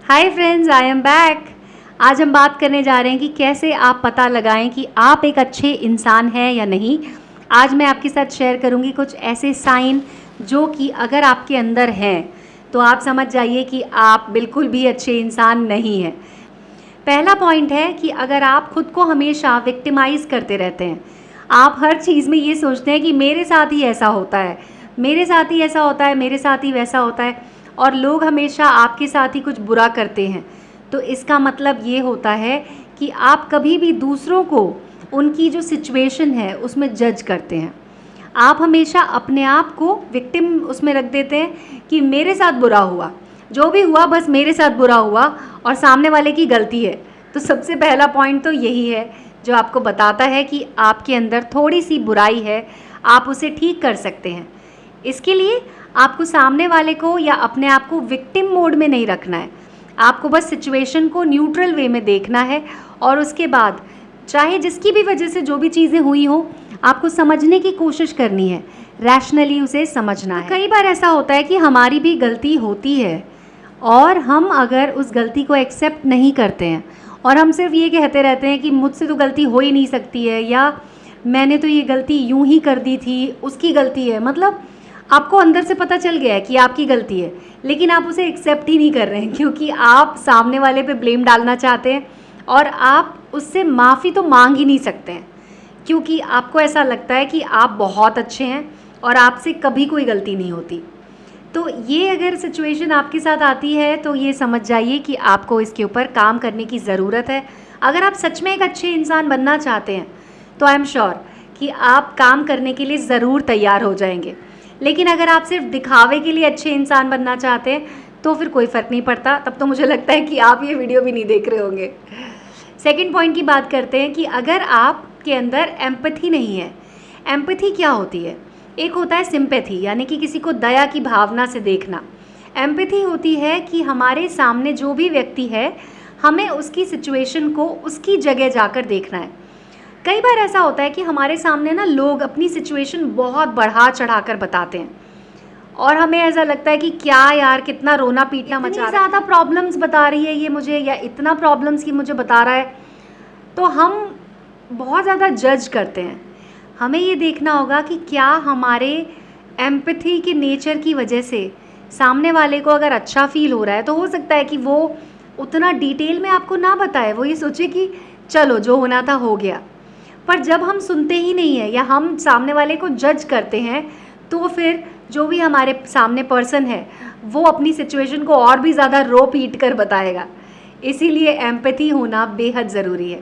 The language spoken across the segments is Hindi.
Hi friends, I am back. आज हम बात करने जा रहे हैं कि कैसे आप पता लगाएं कि आप एक अच्छे इंसान हैं या नहीं। आज मैं आपके साथ शेयर करूंगी कुछ ऐसे साइन जो कि अगर आपके अंदर हैं तो आप समझ जाइए कि आप बिल्कुल भी अच्छे इंसान नहीं हैं। पहला पॉइंट है कि अगर आप खुद को हमेशा विक्टिमाइज़ करते रहते हैं, आप हर चीज़ में ये सोचते हैं कि मेरे साथ ही ऐसा होता है, मेरे साथ ही ऐसा होता है, मेरे साथ ही वैसा होता है, और लोग हमेशा आपके साथ ही कुछ बुरा करते हैं, तो इसका मतलब ये होता है कि आप कभी भी दूसरों को उनकी जो सिचुएशन है उसमें जज करते हैं। आप हमेशा अपने आप को विक्टिम उसमें रख देते हैं कि मेरे साथ बुरा हुआ, जो भी हुआ बस मेरे साथ बुरा हुआ और सामने वाले की गलती है। तो सबसे पहला पॉइंट तो यही है जो आपको बताता है कि आपके अंदर थोड़ी सी बुराई है, आप उसे ठीक कर सकते हैं। इसके लिए आपको सामने वाले को या अपने आप को विक्टिम मोड में नहीं रखना है, आपको बस सिचुएशन को न्यूट्रल वे में देखना है और उसके बाद चाहे जिसकी भी वजह से जो भी चीज़ें हुई हो, आपको समझने की कोशिश करनी है, रैशनली उसे समझना है। कई बार ऐसा होता है कि हमारी भी गलती होती है और हम अगर उस गलती को एक्सेप्ट नहीं करते हैं और हम सिर्फ ये कहते रहते हैं कि मुझसे तो गलती हो ही नहीं सकती है, या मैंने तो ये गलती यूं ही कर दी थी, उसकी गलती है। मतलब आपको अंदर से पता चल गया है कि आपकी गलती है, लेकिन आप उसे एक्सेप्ट ही नहीं कर रहे हैं क्योंकि आप सामने वाले पे ब्लेम डालना चाहते हैं और आप उससे माफ़ी तो मांग ही नहीं सकते हैं क्योंकि आपको ऐसा लगता है कि आप बहुत अच्छे हैं और आपसे कभी कोई गलती नहीं होती। तो ये अगर सिचुएशन आपके साथ आती है तो ये समझ जाइए कि आपको इसके ऊपर काम करने की ज़रूरत है। अगर आप सच में एक अच्छे इंसान बनना चाहते हैं तो आई एम श्योर कि आप काम करने के लिए ज़रूर तैयार हो जाएंगे। लेकिन अगर आप सिर्फ दिखावे के लिए अच्छे इंसान बनना चाहते हैं तो फिर कोई फ़र्क नहीं पड़ता, तब तो मुझे लगता है कि आप ये वीडियो भी नहीं देख रहे होंगे। सेकंड पॉइंट की बात करते हैं कि अगर आपके अंदर एम्पैथी नहीं है। एम्पैथी क्या होती है? एक होता है सिंपैथी, यानी कि किसी को दया की भावना से देखना। एम्पैथी होती है कि हमारे सामने जो भी व्यक्ति है, हमें उसकी सिचुएशन को उसकी जगह जाकर देखना है। कई बार ऐसा होता है कि हमारे सामने ना लोग अपनी सिचुएशन बहुत बढ़ा चढ़ा कर बताते हैं और हमें ऐसा लगता है कि क्या यार, कितना रोना पीटना मचा रहा है, ज़्यादा प्रॉब्लम्स बता रही है ये मुझे, या इतना प्रॉब्लम्स की मुझे बता रहा है, तो हम बहुत ज़्यादा जज करते हैं। हमें ये देखना होगा कि क्या हमारे एम्पैथी के नेचर की वजह से सामने वाले को अगर अच्छा फील हो रहा है तो हो सकता है कि वो उतना डिटेल में आपको ना बताए, वो ये सोचे कि चलो जो होना था हो गया। पर जब हम सुनते ही नहीं है या हम सामने वाले को जज करते हैं तो फिर जो भी हमारे सामने पर्सन है वो अपनी सिचुएशन को और भी ज़्यादा रो पीट कर बताएगा। इसीलिए एम्पैथी होना बेहद ज़रूरी है।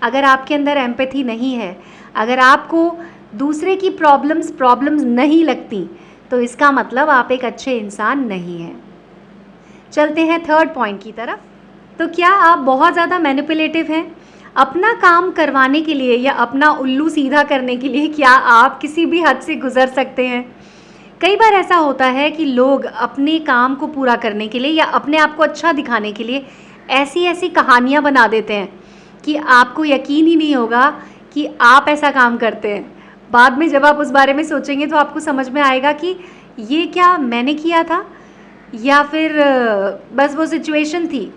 अगर आपके अंदर एम्पैथी नहीं है, अगर आपको दूसरे की प्रॉब्लम्स नहीं लगती, तो इसका मतलब आप एक अच्छे इंसान नहीं हैं। चलते हैं थर्ड पॉइंट की तरफ। तो क्या आप बहुत ज़्यादा मैनिपुलेटिव हैं? अपना काम करवाने के लिए या अपना उल्लू सीधा करने के लिए क्या आप किसी भी हद से गुजर सकते हैं? कई बार ऐसा होता है कि लोग अपने काम को पूरा करने के लिए या अपने आप को अच्छा दिखाने के लिए ऐसी ऐसी कहानियाँ बना देते हैं कि आपको यकीन ही नहीं होगा कि आप ऐसा काम करते हैं। बाद में जब आप उस बारे में सोचेंगे तो आपको समझ में आएगा कि ये क्या मैंने किया था, या फिर बस वो सिचुएशन थी।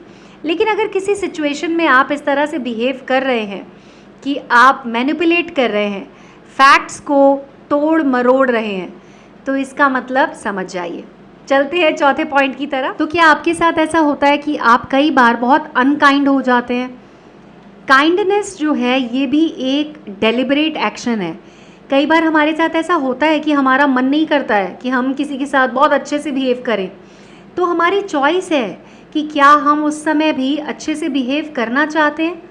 लेकिन अगर किसी सिचुएशन में आप इस तरह से बिहेव कर रहे हैं कि आप मैनिपुलेट कर रहे हैं, फैक्ट्स को तोड़ मरोड़ रहे हैं, तो इसका मतलब समझ जाइए। चलते हैं चौथे पॉइंट की तरफ। तो क्या आपके साथ ऐसा होता है कि आप कई बार बहुत अनकाइंड हो जाते हैं? काइंडनेस जो है ये भी एक डेलिबरेट एक्शन है। कई बार हमारे साथ ऐसा होता है कि हमारा मन नहीं करता है कि हम किसी के साथ बहुत अच्छे से बिहेव करें, तो हमारी चॉइस है कि क्या हम उस समय भी अच्छे से बिहेव करना चाहते हैं।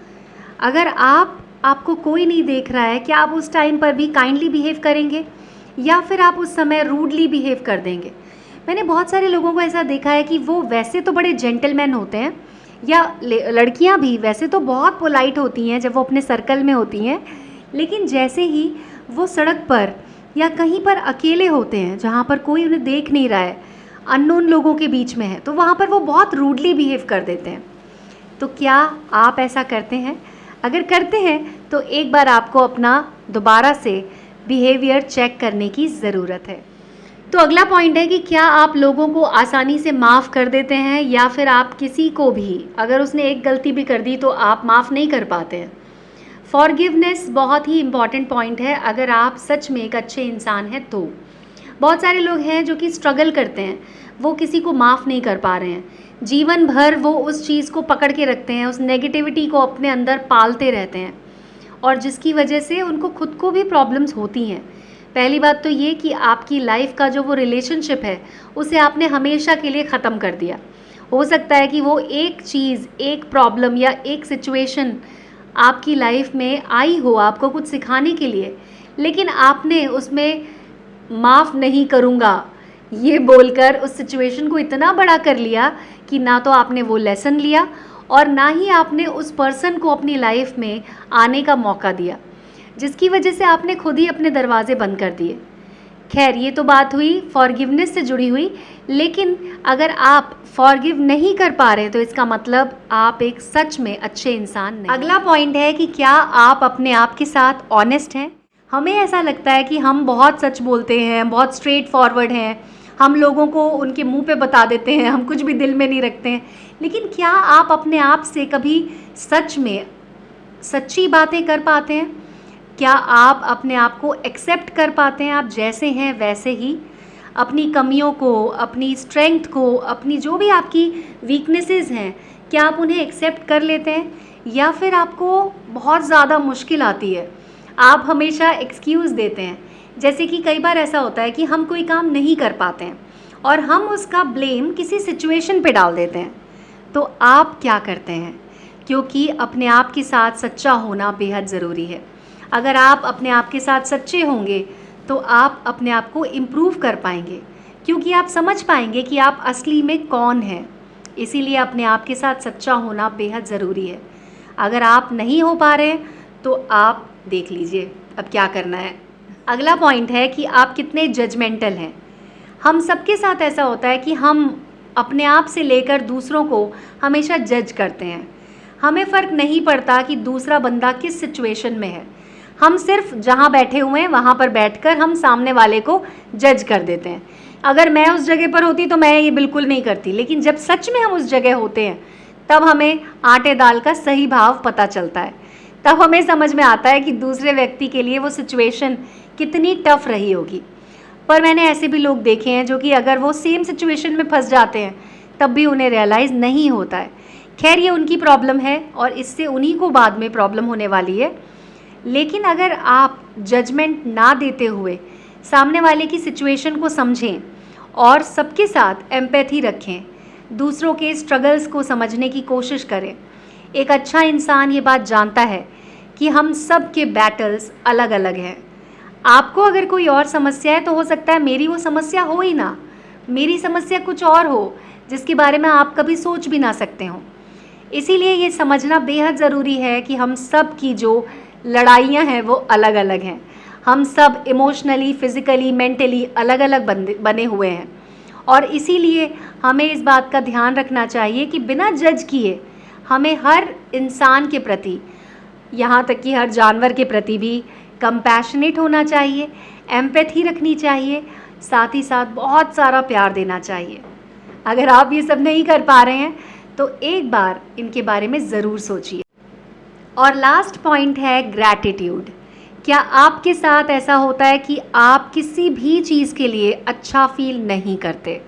अगर आपको कोई नहीं देख रहा है, क्या आप उस टाइम पर भी काइंडली बिहेव करेंगे या फिर आप उस समय रूडली बिहेव कर देंगे? मैंने बहुत सारे लोगों को ऐसा देखा है कि वो वैसे तो बड़े जेंटलमैन होते हैं, या लड़कियां भी वैसे तो बहुत पोलाइट होती हैं जब वो अपने सर्कल में होती हैं, लेकिन जैसे ही वो सड़क पर या कहीं पर अकेले होते हैं जहाँ पर कोई उन्हें देख नहीं रहा है, अननोन लोगों के बीच में है, तो वहाँ पर वो बहुत रूडली बिहेव कर देते हैं। तो क्या आप ऐसा करते हैं? अगर करते हैं तो एक बार आपको अपना दोबारा से बिहेवियर चेक करने की ज़रूरत है। तो अगला पॉइंट है कि क्या आप लोगों को आसानी से माफ़ कर देते हैं, या फिर आप किसी को भी अगर उसने एक गलती भी कर दी तो आप माफ़ नहीं कर पाते हैं। फॉरगिवनेस बहुत ही इम्पॉर्टेंट पॉइंट है अगर आप सच में एक अच्छे इंसान हैं तो। बहुत सारे लोग हैं जो कि स्ट्रगल करते हैं, वो किसी को माफ़ नहीं कर पा रहे हैं, जीवन भर वो उस चीज़ को पकड़ के रखते हैं, उस नेगेटिविटी को अपने अंदर पालते रहते हैं, और जिसकी वजह से उनको खुद को भी प्रॉब्लम्स होती हैं। पहली बात तो ये कि आपकी लाइफ का जो वो रिलेशनशिप है उसे आपने हमेशा के लिए ख़त्म कर दिया। हो सकता है कि वो एक चीज़, एक प्रॉब्लम या एक सिचुएशन आपकी लाइफ में आई हो आपको कुछ सिखाने के लिए, लेकिन आपने उसमें माफ़ नहीं करूँगा ये बोलकर उस सिचुएशन को इतना बड़ा कर लिया कि ना तो आपने वो लेसन लिया और ना ही आपने उस पर्सन को अपनी लाइफ में आने का मौका दिया, जिसकी वजह से आपने खुद ही अपने दरवाजे बंद कर दिए। खैर, ये तो बात हुई फॉरगिवनेस से जुड़ी हुई, लेकिन अगर आप फॉरगिव नहीं कर पा रहे तो इसका मतलब आप एक सच में अच्छे इंसान नहीं। अगला पॉइंट है कि क्या आप अपने आप के साथ ऑनेस्ट हैं। हमें ऐसा लगता है कि हम बहुत सच बोलते हैं, बहुत स्ट्रेट फॉरवर्ड हैं, हम लोगों को उनके मुंह पे बता देते हैं, हम कुछ भी दिल में नहीं रखते हैं, लेकिन क्या आप अपने आप से कभी सच में सच्ची बातें कर पाते हैं? क्या आप अपने आप को एक्सेप्ट कर पाते हैं आप जैसे हैं वैसे ही? अपनी कमियों को, अपनी स्ट्रेंथ को, अपनी जो भी आपकी वीकनेसेस हैं, क्या आप उन्हें एक्सेप्ट कर लेते हैं, या फिर आपको बहुत ज़्यादा मुश्किल आती है, आप हमेशा एक्सक्यूज़ देते हैं? जैसे कि कई बार ऐसा होता है कि हम कोई काम नहीं कर पाते हैं और हम उसका ब्लेम किसी सिचुएशन पे डाल देते हैं, तो आप क्या करते हैं? क्योंकि अपने आप के साथ सच्चा होना बेहद ज़रूरी है। अगर आप अपने आप के साथ सच्चे होंगे तो आप अपने आप को इम्प्रूव कर पाएंगे, क्योंकि आप समझ पाएंगे कि आप असली में कौन हैं। इसीलिए अपने आप के साथ सच्चा होना बेहद ज़रूरी है। अगर आप नहीं हो पा रहे हैं तो आप देख लीजिए अब क्या करना है। अगला पॉइंट है कि आप कितने जजमेंटल हैं। हम सबके साथ ऐसा होता है कि हम अपने आप से लेकर दूसरों को हमेशा जज करते हैं। हमें फ़र्क नहीं पड़ता कि दूसरा बंदा किस सिचुएशन में है, हम सिर्फ जहाँ बैठे हुए हैं वहाँ पर बैठकर हम सामने वाले को जज कर देते हैं। अगर मैं उस जगह पर होती तो मैं ये बिल्कुल नहीं करती, लेकिन जब सच में हम उस जगह होते हैं तब हमें आटे दाल का सही भाव पता चलता है। तब हमें समझ में आता है कि दूसरे व्यक्ति के लिए वो सिचुएशन कितनी टफ रही होगी। पर मैंने ऐसे भी लोग देखे हैं जो कि अगर वो सेम सिचुएशन में फंस जाते हैं तब भी उन्हें रियलाइज़ नहीं होता है। खैर, ये उनकी प्रॉब्लम है और इससे उन्हीं को बाद में प्रॉब्लम होने वाली है। लेकिन अगर आप जजमेंट ना देते हुए सामने वाले की सिचुएशन को समझें और सबके साथ एम्पैथी रखें, दूसरों के स्ट्रगल्स को समझने की कोशिश करें। एक अच्छा इंसान ये बात जानता है कि हम सब के बैटल्स अलग अलग हैं। आपको अगर कोई और समस्या है तो हो सकता है मेरी वो समस्या हो ही ना, मेरी समस्या कुछ और हो जिसके बारे में आप कभी सोच भी ना सकते हो। इसीलिए ये समझना बेहद ज़रूरी है कि हम सब की जो लड़ाइयाँ हैं वो अलग अलग हैं। हम सब इमोशनली, फिज़िकली, मेंटली अलग अलग बने हुए हैं, और इसीलिए हमें इस बात का ध्यान रखना चाहिए कि बिना जज किए हमें हर इंसान के प्रति, यहाँ तक कि हर जानवर के प्रति भी कंपैशनेट होना चाहिए, एम्पैथी रखनी चाहिए, साथ ही साथ बहुत सारा प्यार देना चाहिए। अगर आप ये सब नहीं कर पा रहे हैं तो एक बार इनके बारे में ज़रूर सोचिए। और लास्ट पॉइंट है ग्रैटिट्यूड। क्या आपके साथ ऐसा होता है कि आप किसी भी चीज़ के लिए अच्छा फील नहीं करते?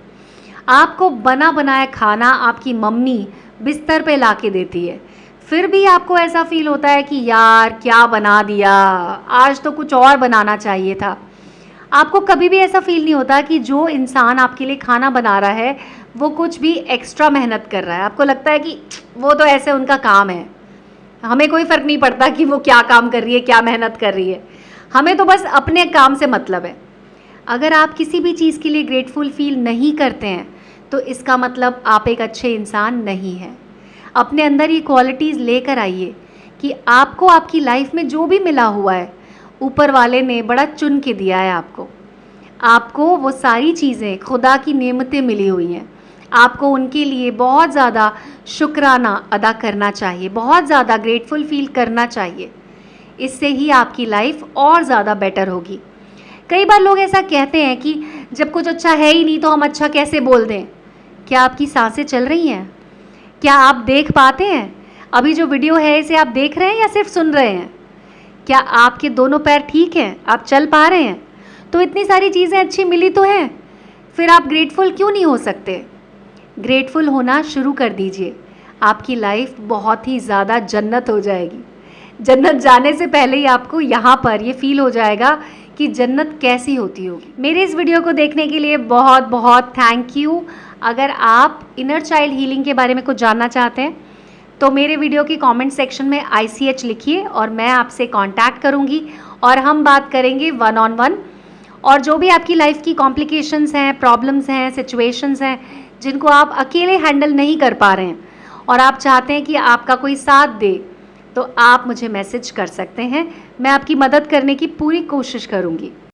आपको बना बनाया खाना आपकी मम्मी बिस्तर पे ला के देती है, फिर भी आपको ऐसा फील होता है कि यार क्या बना दिया, आज तो कुछ और बनाना चाहिए था। आपको कभी भी ऐसा फील नहीं होता कि जो इंसान आपके लिए खाना बना रहा है वो कुछ भी एक्स्ट्रा मेहनत कर रहा है? आपको लगता है कि वो तो ऐसे उनका काम है, हमें कोई फ़र्क नहीं पड़ता कि वो क्या काम कर रही है, क्या मेहनत कर रही है, हमें तो बस अपने काम से मतलब है। अगर आप किसी भी चीज़ के लिए ग्रेटफुल फील नहीं करते हैं तो इसका मतलब आप एक अच्छे इंसान नहीं हैं। अपने अंदर ये क्वालिटीज़ लेकर आइए कि आपको आपकी लाइफ में जो भी मिला हुआ है ऊपर वाले ने बड़ा चुन के दिया है आपको वो सारी चीज़ें खुदा की नेमतें मिली हुई हैं। आपको उनके लिए बहुत ज़्यादा शुक्राना अदा करना चाहिए, बहुत ज़्यादा ग्रेटफुल फील करना चाहिए। इससे ही आपकी लाइफ और ज़्यादा बेटर होगी। कई बार लोग ऐसा कहते हैं कि जब कुछ अच्छा है ही नहीं तो हम अच्छा कैसे बोल दें? क्या आपकी सांसें चल रही हैं? क्या आप देख पाते हैं? अभी जो वीडियो है इसे आप देख रहे हैं या सिर्फ सुन रहे हैं? क्या आपके दोनों पैर ठीक हैं? आप चल पा रहे हैं? तो इतनी सारी चीज़ें अच्छी मिली तो हैं, फिर आप ग्रेटफुल क्यों नहीं हो सकते? ग्रेटफुल होना शुरू कर दीजिए, आपकी लाइफ बहुत ही ज़्यादा जन्नत हो जाएगी। जन्नत जाने से पहले ही आपको यहाँ पर ये फील हो जाएगा कि जन्नत कैसी होती होगी। मेरे इस वीडियो को देखने के लिए बहुत बहुत थैंक यू। अगर आप इनर चाइल्ड हीलिंग के बारे में कुछ जानना चाहते हैं तो मेरे वीडियो की कमेंट सेक्शन में ICH लिखिए और मैं आपसे कांटेक्ट करूंगी और हम बात करेंगे 1-on-1। और जो भी आपकी लाइफ की कॉम्प्लिकेशंस हैं, प्रॉब्लम्स हैं, सिचुएशंस हैं जिनको आप अकेले हैंडल नहीं कर पा रहे हैं और आप चाहते हैं कि आपका कोई साथ दे, तो आप मुझे मैसेज कर सकते हैं। मैं आपकी मदद करने की पूरी कोशिश करूंगी।